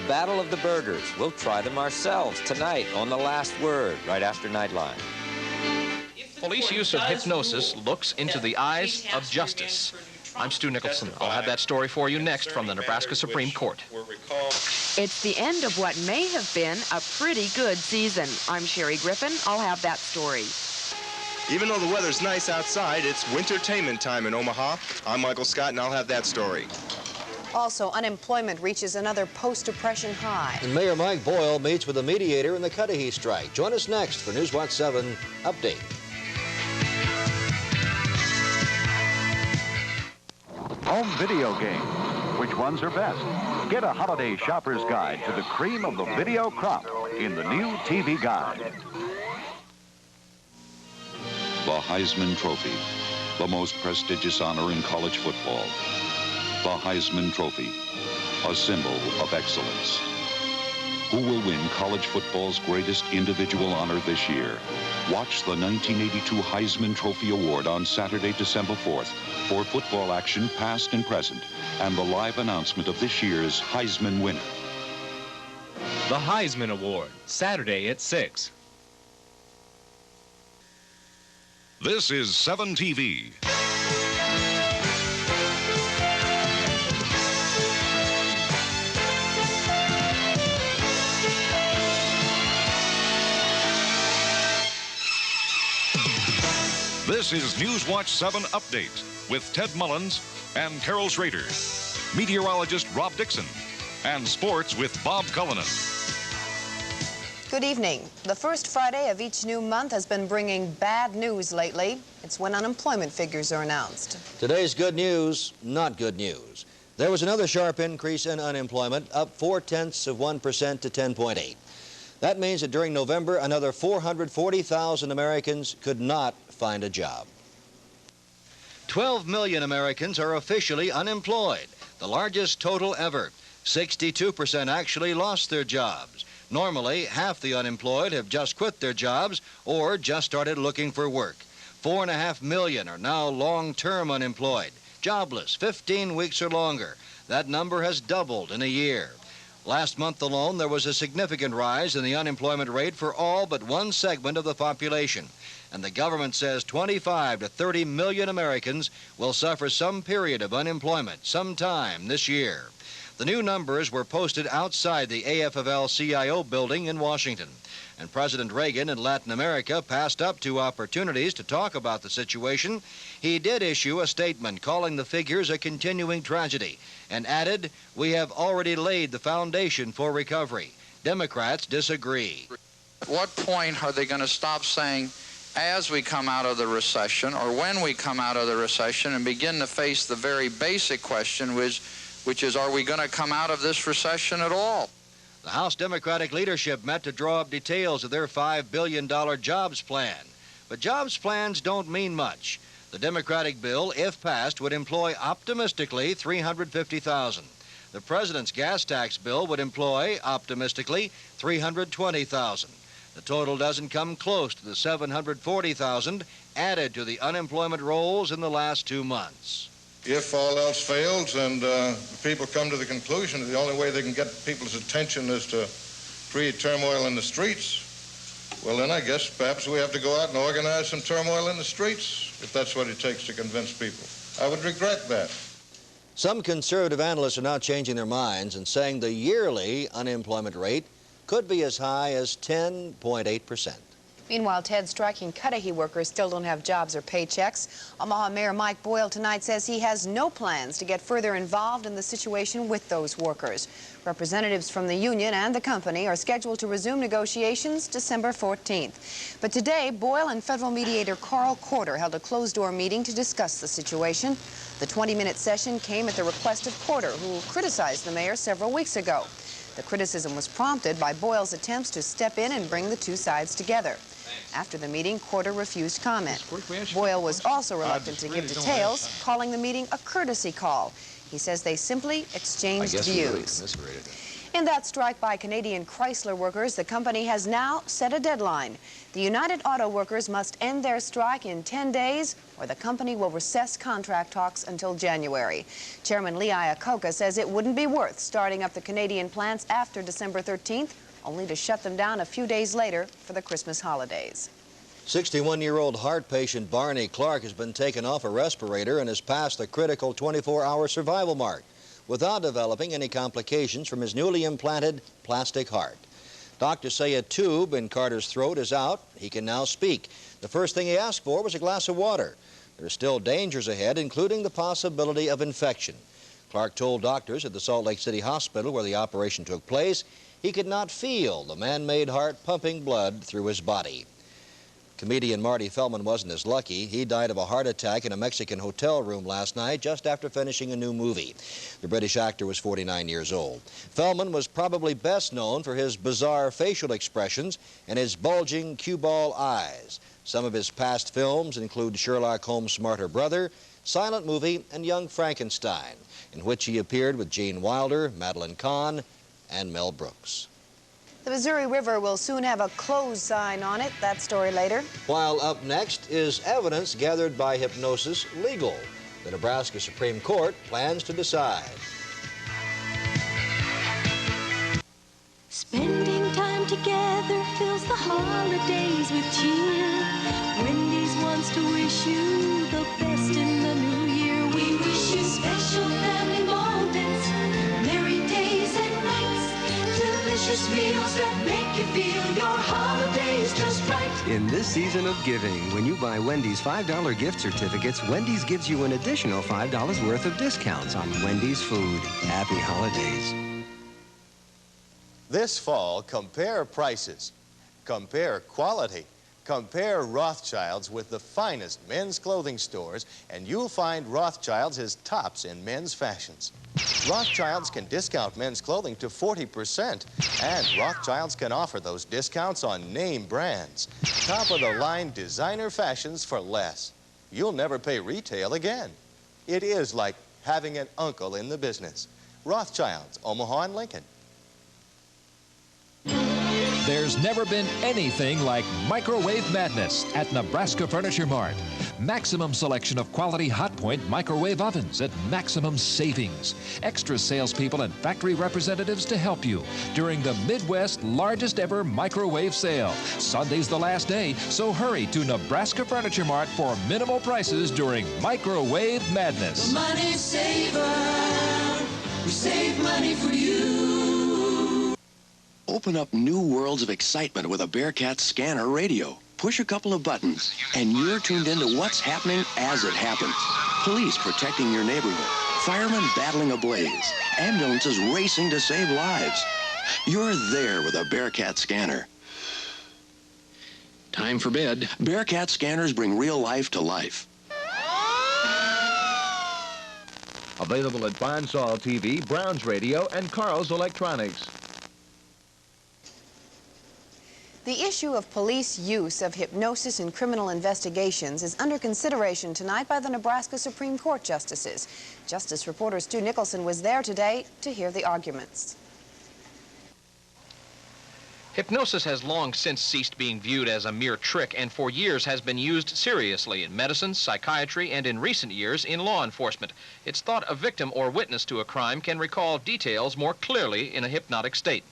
the Battle of the Burgers. We'll try them ourselves tonight on The Last Word, right after Nightline. Police use of hypnosis looks into the eyes of justice. I'm Stu Nicholson. I'll have that story for you next from the Nebraska Supreme Court. It's the end of what may have been a pretty good season. I'm Sherry Griffin. I'll have that story. Even though the weather's nice outside, it's wintertainment time in Omaha. I'm Michael Scott, and I'll have that story. Also, unemployment reaches another post-depression high. And Mayor Mike Boyle meets with a mediator in the Cudahy strike. Join us next for Newswatch 7 Update. Home video game. Which ones are best? Get a holiday shopper's guide to the cream of the video crop in the new TV Guide. The Heisman Trophy, the most prestigious honor in college football. The Heisman Trophy, a symbol of excellence. Who will win college football's greatest individual honor this year? Watch the 1982 Heisman Trophy Award on Saturday, December 4th for football action past and present and the live announcement of this year's Heisman winner. The Heisman Award, Saturday at 6. This is 7 TV. This is Newswatch 7 Update with Ted Mullins and Carol Schrader, meteorologist Rob Dixon, and sports with Bob Cullinan. Good evening. The first Friday of each new month has been bringing bad news lately. It's when unemployment figures are announced. Today's good news, not good news. There was another sharp increase in unemployment, up 0.4% to 10.8. That means that during November, another 440,000 Americans could not find a job. 12 million Americans are officially unemployed, the largest total ever. 62% actually lost their jobs. Normally, half the unemployed have just quit their jobs or just started looking for work. 4.5 million are now long-term unemployed, jobless 15 weeks or longer. That number has doubled in a year. Last month alone, there was a significant rise in the unemployment rate for all but one segment of the population. And the government says 25 to 30 million Americans will suffer some period of unemployment sometime this year. The new numbers were posted outside the AFL-CIO building in Washington. And President Reagan in Latin America passed up two opportunities to talk about the situation. He did issue a statement calling the figures a continuing tragedy and added, "We have already laid the foundation for recovery." Democrats disagree. At what point are they going to stop saying, as we come out of the recession or when we come out of the recession, and begin to face the very basic question, which is, are we going to come out of this recession at all? The House Democratic leadership met to draw up details of their $5 billion jobs plan. But jobs plans don't mean much. The Democratic bill, if passed, would employ optimistically 350,000. The president's gas tax bill would employ, optimistically, 320,000. The total doesn't come close to the 740,000 added to the unemployment rolls in the last 2 months. If all else fails and people come to the conclusion that the only way they can get people's attention is to create turmoil in the streets, well, then I guess perhaps we have to go out and organize some turmoil in the streets, if that's what it takes to convince people. I would regret that. Some conservative analysts are now changing their minds and saying the yearly unemployment rate could be as high as 10.8%. Meanwhile, Ted, striking Cudahy workers still don't have jobs or paychecks. Omaha Mayor Mike Boyle tonight says he has no plans to get further involved in the situation with those workers. Representatives from the union and the company are scheduled to resume negotiations December 14th. But today, Boyle and federal mediator Carl Corder held a closed-door meeting to discuss the situation. The 20-minute session came at the request of Corder, who criticized the mayor several weeks ago. The criticism was prompted by Boyle's attempts to step in and bring the two sides together. After the meeting, Corder refused comment. Boyle was also reluctant to give details, calling the meeting a courtesy call. He says they simply exchanged views. In that strike by Canadian Chrysler workers, the company has now set a deadline. The United Auto Workers must end their strike in 10 days or the company will recess contract talks until January. Chairman Lee Iacocca says it wouldn't be worth starting up the Canadian plants after December 13th, only to shut them down a few days later for the Christmas holidays. 61-year-old heart patient Barney Clark has been taken off a respirator and has passed the critical 24-hour survival mark without developing any complications from his newly implanted plastic heart. Doctors say a tube in Carter's throat is out. He can now speak. The first thing he asked for was a glass of water. There are still dangers ahead, including the possibility of infection. Clark told doctors at the Salt Lake City Hospital where the operation took place he could not feel the man-made heart pumping blood through his body. Comedian Marty Feldman wasn't as lucky. He died of a heart attack in a Mexican hotel room last night just after finishing a new movie. The British actor was 49 years old. Feldman was probably best known for his bizarre facial expressions and his bulging cue ball eyes. Some of his past films include Sherlock Holmes' Smarter Brother, Silent Movie, and Young Frankenstein, in which he appeared with Gene Wilder, Madeline Kahn, and Mel Brooks. The Missouri River will soon have a closed sign on it. That story later. While up next is evidence gathered by hypnosis legal? The Nebraska Supreme Court plans to decide. Spending time together fills the holidays with cheer. Wendy's wants to wish you the best in the new year. We wish you special family moments, merry days and nights, delicious meals that make you feel your holidays just right. In this season of giving, when you buy Wendy's $5 gift certificates, Wendy's gives you an additional $5 worth of discounts on Wendy's food. Happy holidays. This fall, compare prices, compare quality, compare Rothschild's with the finest men's clothing stores, and you'll find Rothschild's is tops in men's fashions. Rothschild's can discount men's clothing to 40%, and Rothschild's can offer those discounts on name brands. Top-of-the-line designer fashions for less. You'll never pay retail again. It is like having an uncle in the business. Rothschild's, Omaha and Lincoln. There's never been anything like microwave madness at Nebraska Furniture Mart. Maximum selection of quality Hotpoint microwave ovens at maximum savings. Extra salespeople and factory representatives to help you during the Midwest's largest ever microwave sale. Sunday's the last day, so hurry to Nebraska Furniture Mart for minimal prices during Microwave Madness. The Money Saver. We save money for you. Open up new worlds of excitement with a Bearcat scanner radio. Push a couple of buttons, and you're tuned into what's happening as it happens. Police protecting your neighborhood, firemen battling a blaze, ambulances racing to save lives. You're there with a Bearcat scanner. Time for bed. Bearcat scanners bring real life to life. Available at Bonsall TV, Brown's Radio, and Carl's Electronics. The issue of police use of hypnosis in criminal investigations is under consideration tonight by the Nebraska Supreme Court justices. Justice reporter Stu Nicholson was there today to hear the arguments. Hypnosis has long since ceased being viewed as a mere trick and for years has been used seriously in medicine, psychiatry, and in recent years in law enforcement. It's thought a victim or witness to a crime can recall details more clearly in a hypnotic state.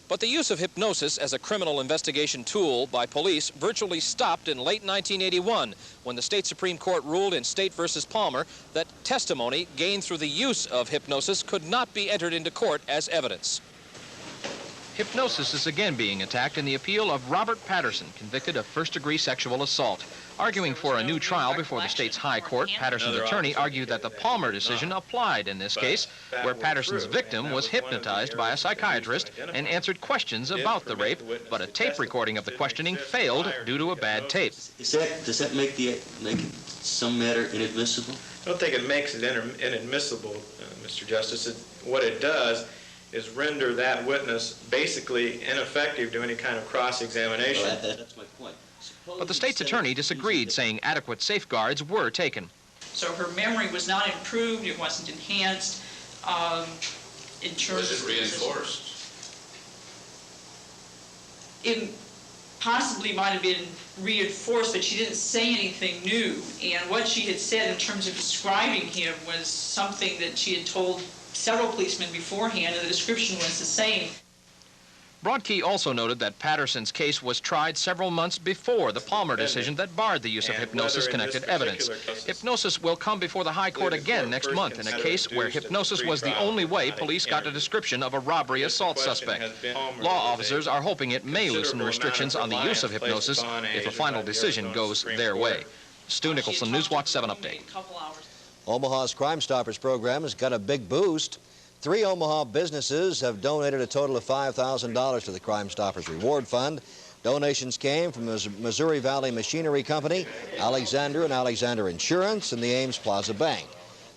But the use of hypnosis as a criminal investigation tool by police virtually stopped in late 1981 when the state Supreme Court ruled in State versus Palmer that testimony gained through the use of hypnosis could not be entered into court as evidence. Hypnosis is again being attacked in the appeal of Robert Patterson, convicted of first-degree sexual assault. Arguing for a new trial before the state's high court, Patterson's attorney argued that the Palmer decision applied in this case, where Patterson's victim was hypnotized by a psychiatrist and answered questions about the rape, but a tape recording of the questioning failed due to a bad tape. Does that make some matter inadmissible? I don't think it makes it inadmissible, Mr. Justice. What it does is render that witness basically ineffective to any kind of cross-examination. Well, that's my point. But the state's attorney disagreed, saying adequate safeguards were taken. So her memory was not improved, it wasn't enhanced. in terms Was it reinforced? It possibly might have been reinforced, but she didn't say anything new. And what she had said in terms of describing him was something that she had told several policemen beforehand, and the description was the same. Broadkey also noted that Patterson's case was tried several months before the Palmer decision that barred the use of hypnosis-connected evidence. Hypnosis will come before the High Court again next month in a case where hypnosis was the only way police got a description of a robbery assault suspect. Law officers are hoping it may loosen restrictions on the use of hypnosis if a final decision goes their way. Stu Nicholson, Newswatch 7 Update. Omaha's Crimestoppers program has got a big boost. 3 Omaha businesses have donated a total of $5,000 to the Crimestoppers Reward Fund. Donations came from the Missouri Valley Machinery Company, Alexander and Alexander Insurance, and the Ames Plaza Bank.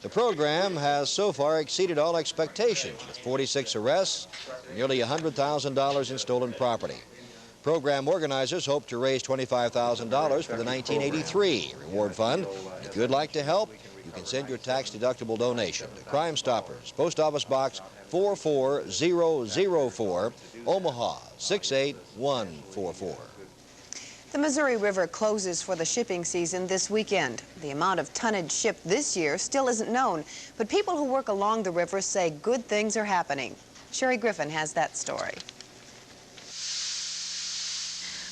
The program has so far exceeded all expectations, with 46 arrests and nearly $100,000 in stolen property. Program organizers hope to raise $25,000 for the 1983 Reward Fund. If you would like to help, you can send your tax-deductible donation to Crimestoppers, Post Office Box 44004, Omaha 68144. The Missouri River closes for the shipping season this weekend. The amount of tonnage shipped this year still isn't known, but people who work along the river say good things are happening. Sherry Griffin has that story.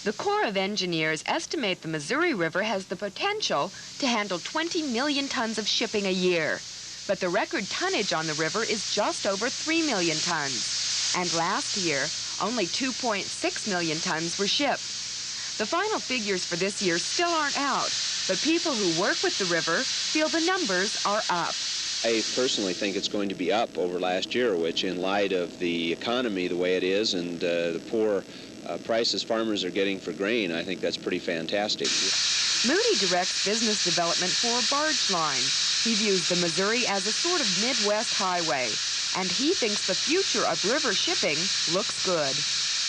The Corps of Engineers estimate the Missouri River has the potential to handle 20 million tons of shipping a year. But the record tonnage on the river is just over 3 million tons. And last year, only 2.6 million tons were shipped. The final figures for this year still aren't out, but people who work with the river feel the numbers are up. I personally think it's going to be up over last year, which in light of the economy the way it is and the poor prices farmers are getting for grain, I think that's pretty fantastic. Moody directs business development for a barge line. He views the Missouri as a sort of Midwest highway, and he thinks the future of river shipping looks good.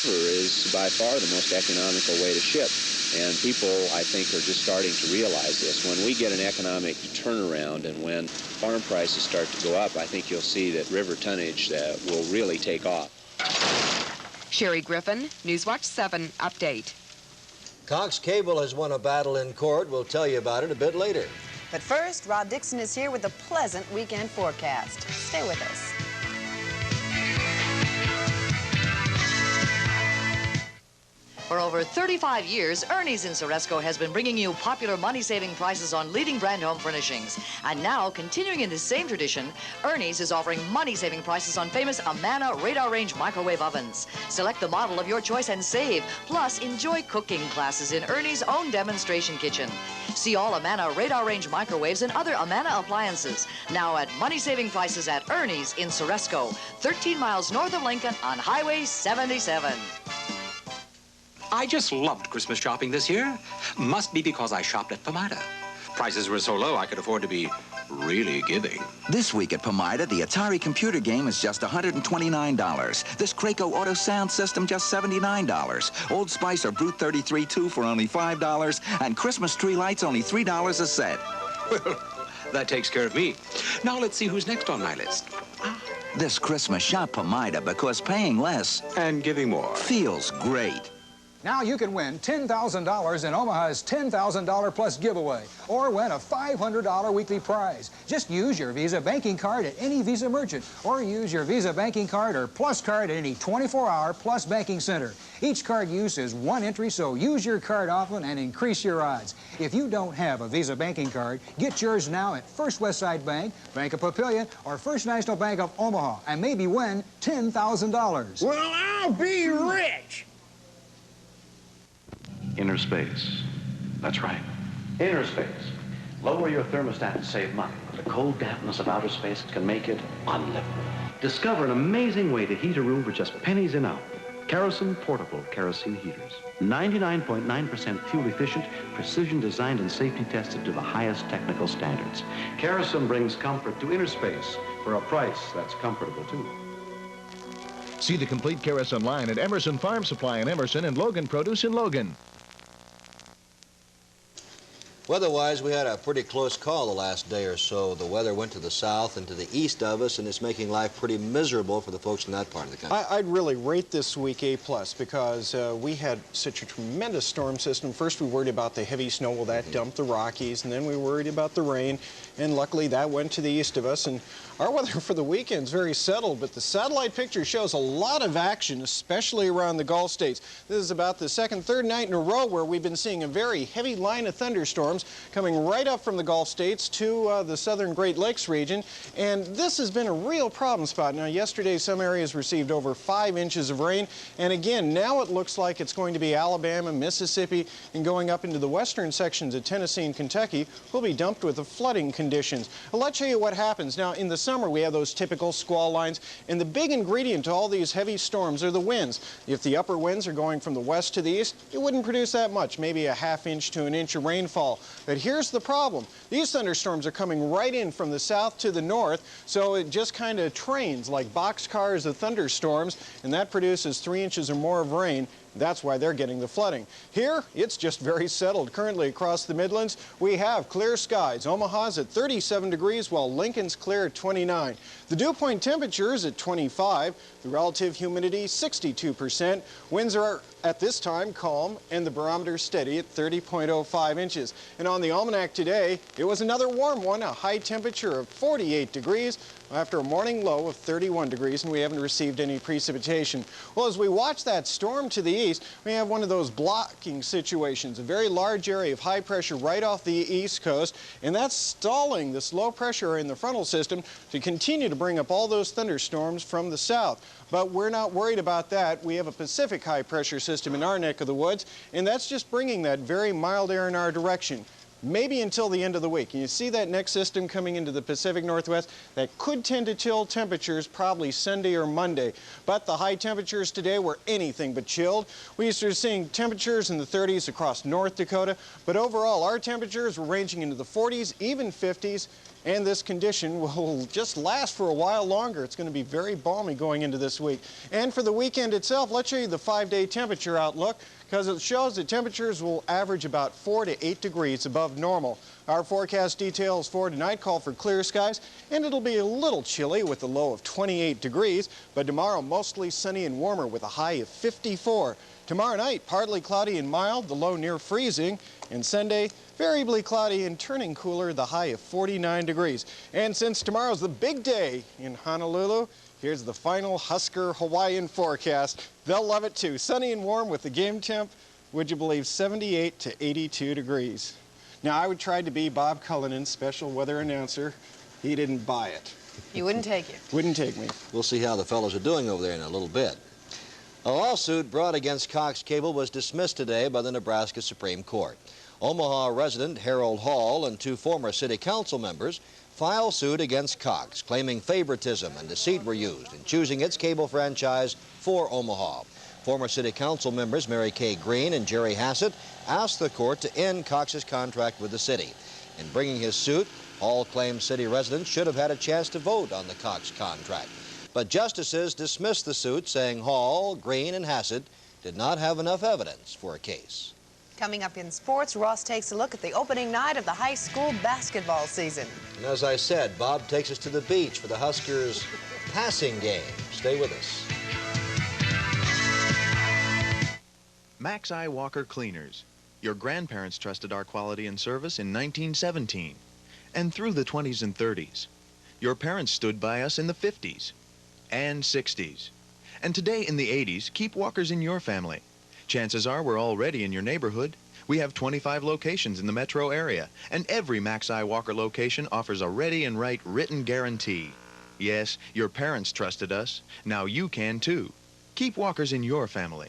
River is by far the most economical way to ship, and people, I think, are just starting to realize this. When we get an economic turnaround and when farm prices start to go up, I think you'll see that river tonnage will really take off. Sherry Griffin, Newswatch 7 Update. Cox Cable has won a battle in court. We'll tell you about it a bit later. But first, Rob Dixon is here with a pleasant weekend forecast. Stay with us. For over 35 years, Ernie's in Ceresco has been bringing you popular money-saving prices on leading brand home furnishings. And now, continuing in the same tradition, Ernie's is offering money-saving prices on famous Amana Radar Range microwave ovens. Select the model of your choice and save. Plus, enjoy cooking classes in Ernie's own demonstration kitchen. See all Amana Radar Range microwaves and other Amana appliances. Now at money-saving prices at Ernie's in Ceresco, 13 miles north of Lincoln on Highway 77. I just loved Christmas shopping this year. Must be because I shopped at Pomida. Prices were so low I could afford to be really giving. This week at Pomida, the Atari computer game is just $129. This Creighton auto sound system just $79. Old Spice or Brute 33 2 for only $5. And Christmas tree lights only $3 a set. Well, that takes care of me. Now let's see who's next on my list. This Christmas, shop Pomida because paying less and giving more feels great. Now you can win $10,000 in Omaha's $10,000 plus giveaway, or win a $500 weekly prize. Just use your Visa banking card at any Visa merchant, or use your Visa banking card or Plus card at any 24-hour Plus banking center. Each card use is one entry, so use your card often and increase your odds. If you don't have a Visa banking card, get yours now at First Westside Bank, Bank of Papillion, or First National Bank of Omaha, and maybe win $10,000. Well, I'll be rich! Inner space. That's right. Inner space. Lower your thermostat and save money. The cold dampness of outer space can make it unlivable. Discover an amazing way to heat a room for just pennies an hour. Kerosene portable kerosene heaters. 99.9% fuel efficient, precision designed and safety tested to the highest technical standards. Kerosene brings comfort to inner space for a price that's comfortable too. See the complete Kerosene line at Emerson Farm Supply in Emerson and Logan Produce in Logan. Weather-wise, we had a pretty close call the last day or so. The weather went to the south and to the east of us, and it's making life pretty miserable for the folks in that part of the country. I'd really rate this week A+, because we had such a tremendous storm system. First, we worried about the heavy snow. Well, that dumped the Rockies, and then we worried about the rain, and luckily that went to the east of us. And our weather for the weekend's very settled, but the satellite picture shows a lot of action, especially around the Gulf states. This is about the third night in a row where we've been seeing a very heavy line of thunderstorms coming right up from the Gulf states to the southern Great Lakes region, and this has been a real problem spot. Now, yesterday some areas received over 5 inches of rain, and again, now it looks like it's going to be Alabama, Mississippi, and going up into the western sections of Tennessee and Kentucky will be dumped with the flooding conditions. Well, let's show you what happens. Now, in the summer, we have those typical squall lines, and the big ingredient to all these heavy storms are the winds. If the upper winds are going from the west to the east, it wouldn't produce that much, maybe a ½ inch to an inch of rainfall. But here's the problem. These thunderstorms are coming right in from the south to the north, so it just kind of trains like boxcars of thunderstorms, and that produces 3 inches or more of rain. That's why they're getting the flooding. Here, it's just very settled. Currently across the Midlands, we have clear skies. Omaha's at 37 degrees, while Lincoln's clear at 29. The dew point temperature is at 25. The relative humidity, 62%. Winds are, at this time, calm, and the barometer steady at 30.05 inches. And on the almanac today, it was another warm one, a high temperature of 48 degrees, after a morning low of 31 degrees, and we haven't received any precipitation. Well, as we watch that storm to the east, we have one of those blocking situations, a very large area of high pressure right off the east coast, and that's stalling this low pressure in the frontal system to continue to bring up all those thunderstorms from the south. But we're not worried about that. We have a Pacific high pressure system in our neck of the woods, and that's just bringing that very mild air in our direction. Maybe until the end of the week. And you see that next system coming into the Pacific Northwest? That could tend to chill temperatures probably Sunday or Monday. But the high temperatures today were anything but chilled. We started seeing temperatures in the 30s across North Dakota. But overall, our temperatures were ranging into the 40s, even 50s. And this condition will just last for a while longer. It's going to be very balmy going into this week. And for the weekend itself, let's show you the 5-day temperature outlook, because it shows that temperatures will average about 4 to 8 degrees above normal. Our forecast details for tonight call for clear skies, and it'll be a little chilly with a low of 28 degrees, but tomorrow mostly sunny and warmer with a high of 54. Tomorrow night, partly cloudy and mild, the low near freezing, and Sunday, variably cloudy and turning cooler, the high of 49 degrees. And since tomorrow's the big day in Honolulu, here's the final Husker Hawaiian forecast. They'll love it too. Sunny and warm with the game temp, would you believe, 78 to 82 degrees. Now, I would try to be Bob Cullinan's special weather announcer. He didn't buy it. You wouldn't take it. Wouldn't take me. We'll see how the fellows are doing over there in a little bit. A lawsuit brought against Cox Cable was dismissed today by the Nebraska Supreme Court. Omaha resident Harold Hall and 2 former city council members filed suit against Cox, claiming favoritism and deceit were used in choosing its cable franchise for Omaha. Former city council members Mary Kay Green and Jerry Hassett asked the court to end Cox's contract with the city. In bringing his suit, Hall claimed city residents should have had a chance to vote on the Cox contract. But justices dismissed the suit, saying Hall, Green, and Hassett did not have enough evidence for a case. Coming up in sports, Ross takes a look at the opening night of the high school basketball season. And as I said, Bob takes us to the beach for the Huskers' passing game. Stay with us. Max I. Walker Cleaners. Your grandparents trusted our quality and service in 1917 and through the 20s and 30s. Your parents stood by us in the 50s and 60s. And today in the 80s, keep Walkers in your family. Chances are we're already in your neighborhood. We have 25 locations in the metro area, and every Max I. Walker location offers a ready and right written guarantee. Yes, your parents trusted us. Now you can too. Keep Walkers in your family.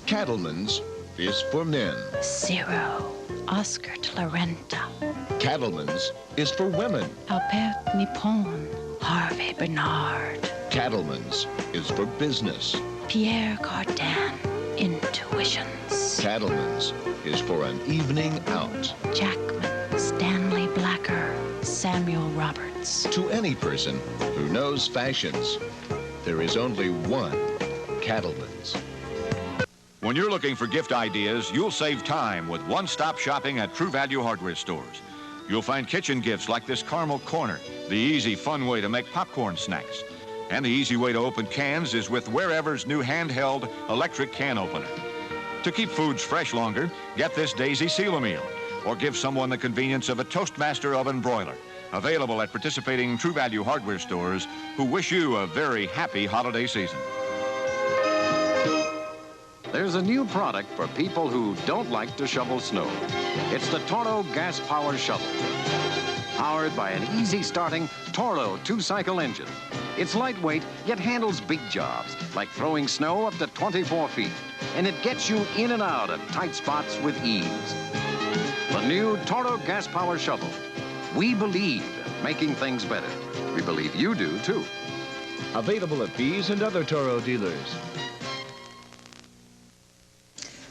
Cattleman's is for men. Zero. Oscar de la Renta. Cattleman's is for women. Albert Nippon. Harvey Bernard. Cattleman's is for business. Pierre Cardin. Intuitions. Cattleman's is for an evening out. Jackman. Stanley Blacker. Samuel Roberts. To any person who knows fashions, there is only one Cattleman's. When you're looking for gift ideas, you'll save time with one-stop shopping at True Value hardware stores. You'll find kitchen gifts like this caramel corner, the easy, fun way to make popcorn snacks. And the easy way to open cans is with Wherever's new handheld electric can opener. To keep foods fresh longer, get this Daisy Seal-A-Meal, or give someone the convenience of a Toastmaster oven broiler. Available at participating True Value hardware stores who wish you a very happy holiday season. There's a new product for people who don't like to shovel snow. It's the Toro Gas Power Shovel. Powered by an easy-starting Toro 2-cycle engine. It's lightweight, yet handles big jobs, like throwing snow up to 24 feet. And it gets you in and out of tight spots with ease. The new Toro Gas Power Shovel. We believe in making things better. We believe you do, too. Available at Bees and other Toro dealers.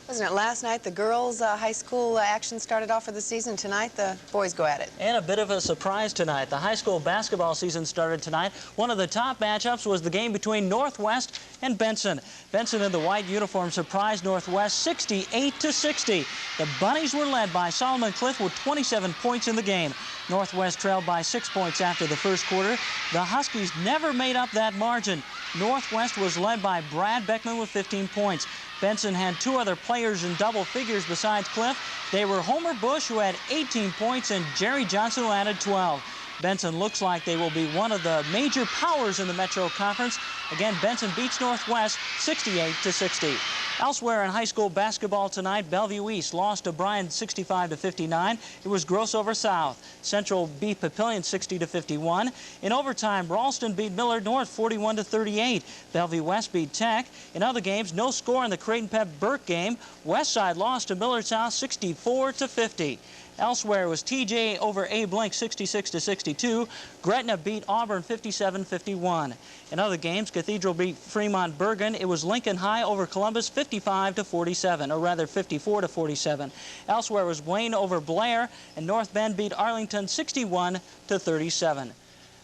Wasn't it last night the girls' high school action started off for the season? Tonight the boys go at it. And a bit of a surprise tonight. The high school basketball season started tonight. One of the top matchups was the game between Northwest and Benson. Benson in the white uniform surprised Northwest 68-60. The Bunnies were led by Solomon Cliff with 27 points in the game. Northwest trailed by 6 points after the first quarter. The Huskies never made up that margin. Northwest was led by Brad Beckman with 15 points. Benson had two other players in double figures besides Cliff. They were Homer Bush, who had 18 points, and Jerry Johnson, who added 12. Benson looks like they will be one of the major powers in the Metro Conference. Again, Benson beats Northwest 68-60. Elsewhere in high school basketball tonight, Bellevue East lost to Bryan 65-59. It was Gross over South. Central beat Papillion 60-51. In overtime, Ralston beat Millard North 41-38. Bellevue West beat Tech. In other games, no score in the Creighton-Pep-Burke game. Westside lost to Millard South 64-50. Elsewhere, it was TJ over Abe Link 66-62. Gretna beat Auburn 57-51. In other games, Cathedral beat Fremont Bergen. It was Lincoln High over Columbus 55-47, or rather 54-47. Elsewhere, it was Wayne over Blair, and North Bend beat Arlington 61-37.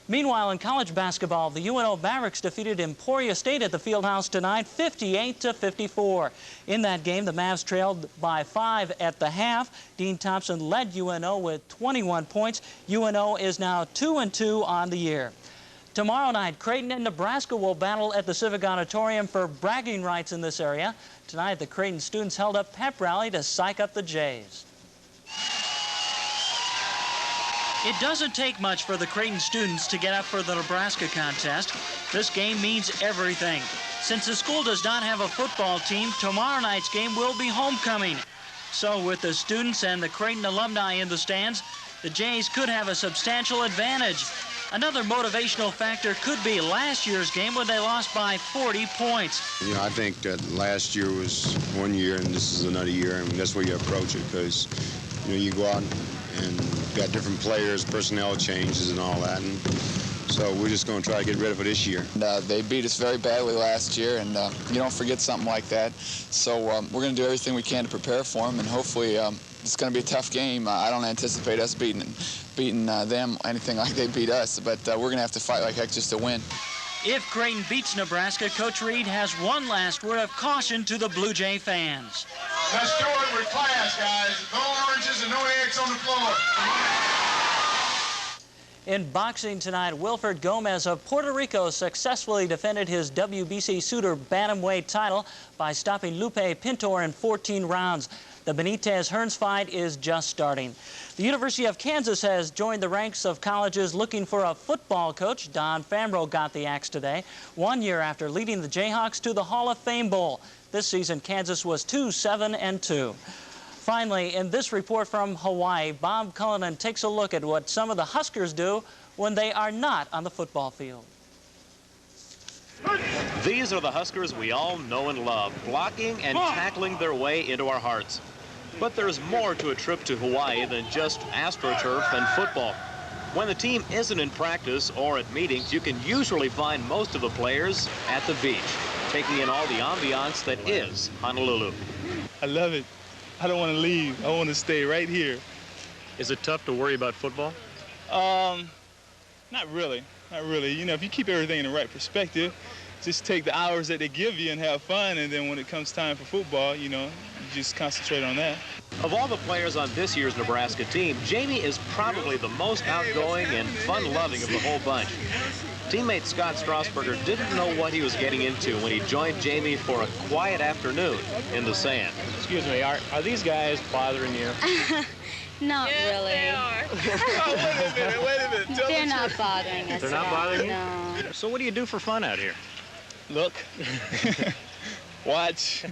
Meanwhile, in college basketball, the UNO Mavericks defeated Emporia State at the Fieldhouse tonight, 58-54. In that game, the Mavs trailed by 5 at the half. Dean Thompson led UNO with 21 points. UNO is now 2-2 on the year. Tomorrow night, Creighton and Nebraska will battle at the Civic Auditorium for bragging rights in this area. Tonight, the Creighton students held a pep rally to psych up the Jays. It doesn't take much for the Creighton students to get up for the Nebraska contest. This game means everything. Since the school does not have a football team, tomorrow night's game will be homecoming. So with the students and the Creighton alumni in the stands, the Jays could have a substantial advantage. Another motivational factor could be last year's game when they lost by 40 points. You know, I think that last year was one year and this is another year, and that's where you approach it, because, you know, you go out and got different players, personnel changes and all that, and so we're just going to try to get ready for this year. They beat us very badly last year, and you don't forget something like that. So we're going to do everything we can to prepare for them, and hopefully it's going to be a tough game. I don't anticipate us beating them anything like they beat us, but we're going to have to fight like heck just to win. If Creighton beats Nebraska, Coach Reed has one last word of caution to the Blue Jay fans. Let's do it with class, guys. No oranges and no eggs on the floor. In boxing tonight, Wilfred Gomez of Puerto Rico successfully defended his WBC Suitor Bantamweight title by stopping Lupe Pintor in 14 rounds. The Benitez-Hearns fight is just starting. The University of Kansas has joined the ranks of colleges looking for a football coach. Don Fambro got the axe today, 1 year after leading the Jayhawks to the Hall of Fame Bowl. This season, Kansas was 2-7-2. Finally, in this report from Hawaii, Bob Cullinan takes a look at what some of the Huskers do when they are not on the football field. These are the Huskers we all know and love, blocking and tackling their way into our hearts. But there's more to a trip to Hawaii than just AstroTurf and football. When the team isn't in practice or at meetings, you can usually find most of the players at the beach, taking in all the ambiance that is Honolulu. I love it. I don't want to leave. I want to stay right here. Is it tough to worry about football? Not really. Not really. You know, if you keep everything in the right perspective, just take the hours that they give you and have fun, and then when it comes time for football, you know, you just concentrate on that. Of all the players on this year's Nebraska team, Jamie is probably the most outgoing and fun-loving of the whole bunch. Teammate Scott Strasburger didn't know what he was getting into when he joined Jamie for a quiet afternoon in the sand. Excuse me, are these guys bothering you? Not really. They are. Oh, wait a minute. They're not bothering us. They're not bothering you? No. So what do you do for fun out here? Look, watch,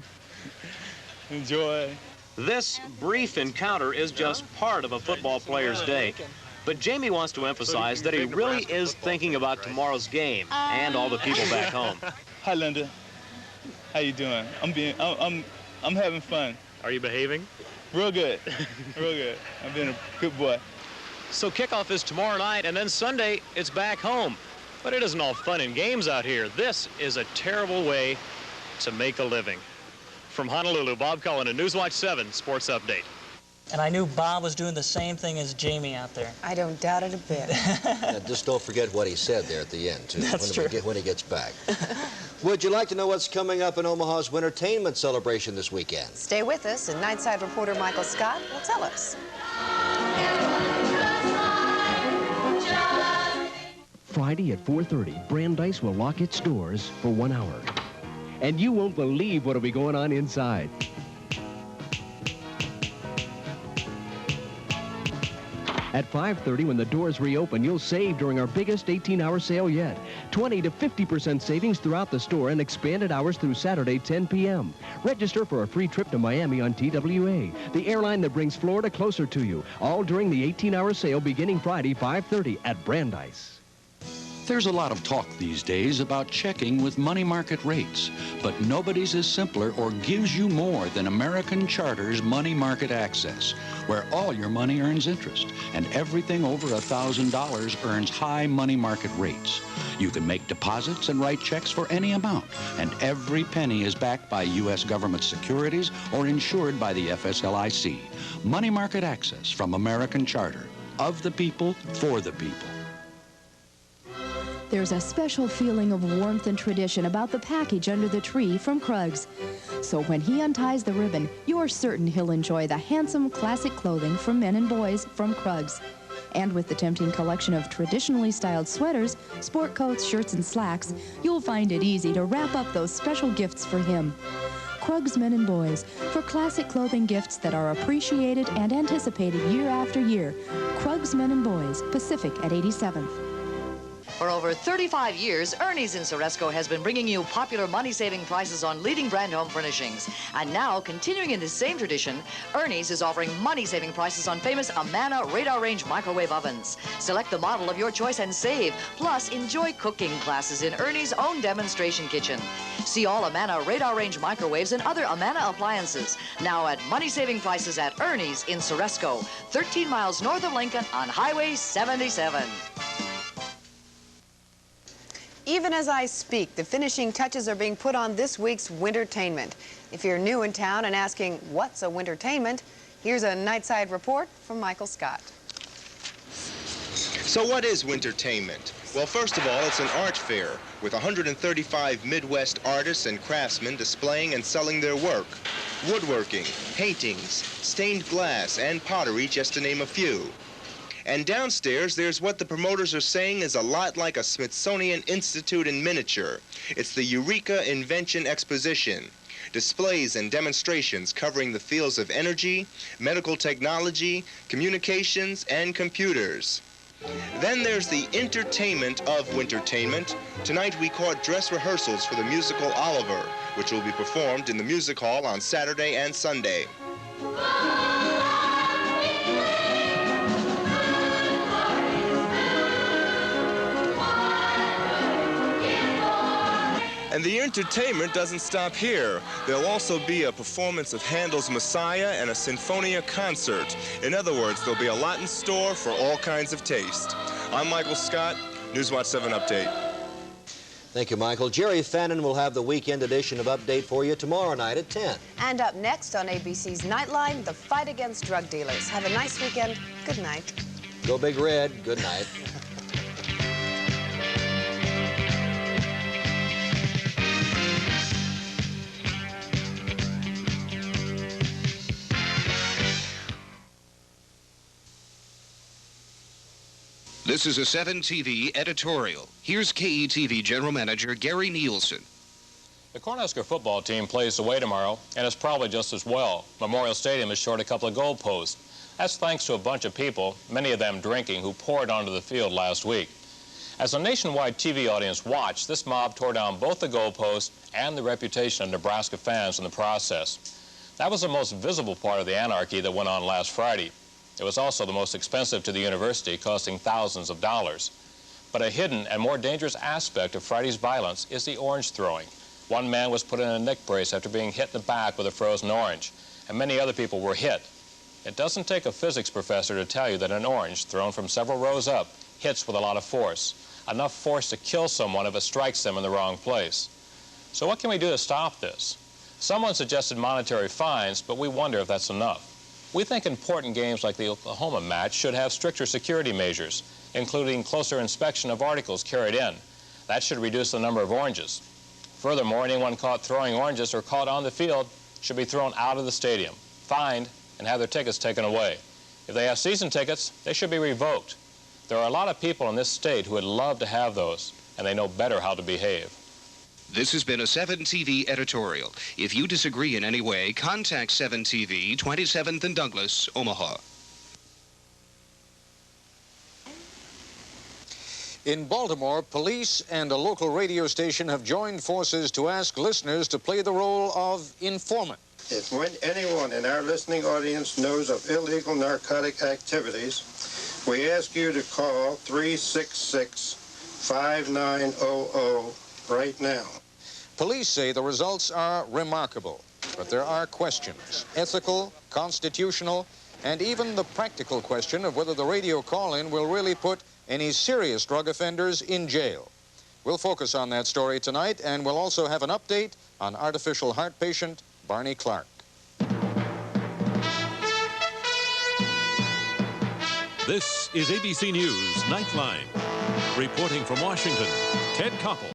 enjoy. This brief encounter is just part of a football player's day. But Jamie wants to emphasize that he really is thinking about tomorrow's game and all the people back home. Hi, Linda. How you doing? I'm having fun. Are you behaving? Real good. Real good. I'm being a good boy. So kickoff is tomorrow night, and then Sunday it's back home. But it isn't all fun and games out here. This is a terrible way to make a living. From Honolulu, Bob Cullen, a Newswatch 7 Sports Update. And I knew Bob was doing the same thing as Jamie out there. I don't doubt it a bit. Yeah, just don't forget what he said there at the end, too. That's when true. When he gets back. Would you like to know what's coming up in Omaha's Wintertainment celebration this weekend? Stay with us, and Nightside reporter Michael Scott will tell us. Friday at 4:30, Brandeis will lock its doors for 1 hour. And you won't believe what'll be going on inside. At 5:30, when the doors reopen, you'll save during our biggest 18-hour sale yet. 20 to 50% savings throughout the store and expanded hours through Saturday, 10 p.m. Register for a free trip to Miami on TWA, the airline that brings Florida closer to you, all during the 18-hour sale beginning Friday, 5:30 at Brandeis. There's a lot of talk these days about checking with money market rates, but nobody's as simpler or gives you more than American Charter's Money Market Access, where all your money earns interest and everything over $1,000 earns high money market rates. You can make deposits and write checks for any amount, and every penny is backed by U.S. government securities or insured by the FSLIC. Money Market Access from American Charter. Of the people, for the people. There's a special feeling of warmth and tradition about the package under the tree from Krug's. So when he unties the ribbon, you're certain he'll enjoy the handsome classic clothing for men and boys from Krug's. And with the tempting collection of traditionally styled sweaters, sport coats, shirts, and slacks, you'll find it easy to wrap up those special gifts for him. Krug's Men and Boys, for classic clothing gifts that are appreciated and anticipated year after year. Krug's Men and Boys, Pacific at 87th. For over 35 years, Ernie's in Ceresco has been bringing you popular money-saving prices on leading brand home furnishings. And now, continuing in this same tradition, Ernie's is offering money-saving prices on famous Amana radar range microwave ovens. Select the model of your choice and save. Plus, enjoy cooking classes in Ernie's own demonstration kitchen. See all Amana radar range microwaves and other Amana appliances now at money-saving prices at Ernie's in Ceresco, 13 miles north of Lincoln on Highway 77. Even as I speak, the finishing touches are being put on this week's Wintertainment. If you're new in town and asking, what's a Wintertainment? Here's a Nightside report from Michael Scott. So what is Wintertainment? Well, first of all, it's an art fair with 135 Midwest artists and craftsmen displaying and selling their work. Woodworking, paintings, stained glass, and pottery, just to name a few. And downstairs, there's what the promoters are saying is a lot like a Smithsonian Institute in miniature. It's the Eureka Invention Exposition. Displays and demonstrations covering the fields of energy, medical technology, communications, and computers. Then there's the entertainment of Wintertainment. Tonight we caught dress rehearsals for the musical Oliver, which will be performed in the music hall on Saturday and Sunday. And the entertainment doesn't stop here. There'll also be a performance of Handel's Messiah and a Sinfonia concert. In other words, there'll be a lot in store for all kinds of taste. I'm Michael Scott, Newswatch 7 Update. Thank you, Michael. Jerry Fannin will have the weekend edition of Update for you tomorrow night at 10. And up next on ABC's Nightline, the fight against drug dealers. Have a nice weekend. Good night. Go Big Red. Good night. This is a 7 TV editorial. Here's KETV General Manager Gary Nielsen. The Cornhusker football team plays away tomorrow, and it's probably just as well. Memorial Stadium is short a couple of goalposts. That's thanks to a bunch of people, many of them drinking, who poured onto the field last week. As a nationwide TV audience watched, this mob tore down both the goalposts and the reputation of Nebraska fans in the process. That was the most visible part of the anarchy that went on last Friday. It was also the most expensive to the university, costing thousands of dollars. But a hidden and more dangerous aspect of Friday's violence is the orange throwing. One man was put in a neck brace after being hit in the back with a frozen orange, and many other people were hit. It doesn't take a physics professor to tell you that an orange thrown from several rows up hits with a lot of force, enough force to kill someone if it strikes them in the wrong place. So what can we do to stop this? Someone suggested monetary fines, but we wonder if that's enough. We think important games like the Oklahoma match should have stricter security measures, including closer inspection of articles carried in. That should reduce the number of oranges. Furthermore, anyone caught throwing oranges or caught on the field should be thrown out of the stadium, fined, and have their tickets taken away. If they have season tickets, they should be revoked. There are a lot of people in this state who would love to have those, and they know better how to behave. This has been a 7 TV editorial. If you disagree in any way, contact 7 TV, 27th and Douglas, Omaha. In Baltimore, police and a local radio station have joined forces to ask listeners to play the role of informant. If anyone in our listening audience knows of illegal narcotic activities, we ask you to call 366-5900 right now. Police say the results are remarkable, but there are questions, ethical, constitutional, and even the practical question of whether the radio call-in will really put any serious drug offenders in jail. We'll focus on that story tonight, and we'll also have an update on artificial heart patient Barney Clark. This is ABC News Nightline. Reporting from Washington, Ted Koppel.